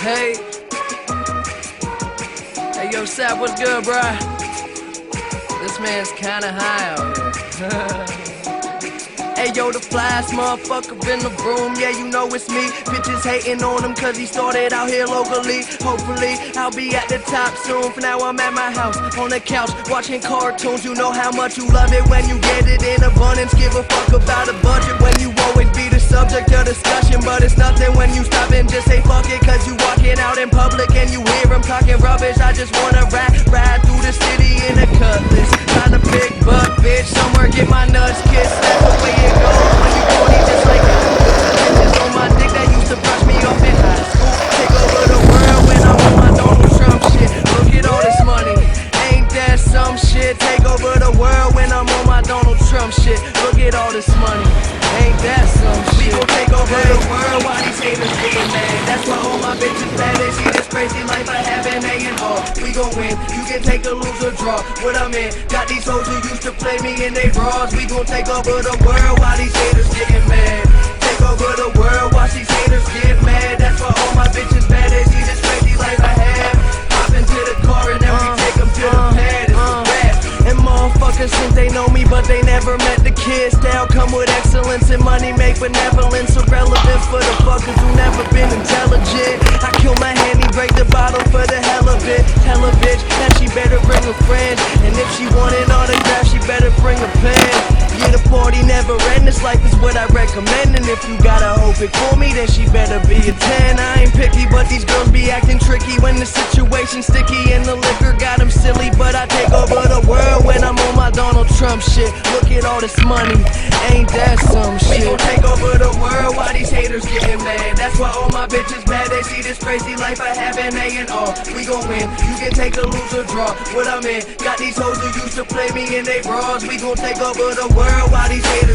Hey, hey, yo, Sap, what's good, bruh? This man's kinda high out here. Hey, yo, the flyest motherfucker in the room, yeah, you know it's me. Bitches hating on him cause he started out here locally. Hopefully, I'll be at the top soon. For now, I'm at my house, on the couch, watching cartoons. You know how much you love it when you get it in abundance. Give a fuck about a budget when you always be the subject of discussion. But it's nothing when you stop and just say fuck it, cause you walking out in public and you hear him talking rubbish. I just wanna ride through the city in a cutlass. Find a big buck, bitch, somewhere get my nuts kissed. That's the way it goes when you corny just like that. Bitches on my dick that used to brush me off in high school. Take over the world when I'm on my Donald Trump shit. Look at all this money, ain't that some shit? Take over the world when I'm on my Donald Trump shit. Look at all this money, ain't that some shit? We gon' take over the world while these haters getting mad. That's why all my bitches bad. They see this crazy life I have and they in awe. We gon' win, you can take a lose or draw. What I'm in, got these hoes who used to play me in they bras. We gon' take over the world while these haters getting mad. Take over the world, watch these haters get mad. That's why all my bitches bad. They see this crazy life I have. Hop into the car and then we take them to the pad. It's a rap. And motherfuckers think they know me, but they never met the kid. Style come with excellence and money make benevolence irrelevant for the fuckers who never been intelligent. I kill my handy, break the bottle for the hell of it. Tell a bitch that she better bring a friend, and if she want an autograph, she better bring a pen. Yeah, the party never end, this life is what I recommend. And if you gotta hope it for me, then she better be a 10. I ain't picky, but these girls be acting tricky when the situation's sticky and the liquor got them silly. But I take over the world when I'm on my Donald Trump shit. Look at all this money, ain't that some shit? We gon' take over the world while these haters getting mad. That's why all my bitches mad. They see this crazy life I have and they in awe. We gon' win, you can take a lose or draw. What I'm in, got these hoes who used to play me in they bras. We gon' take over the world while these haters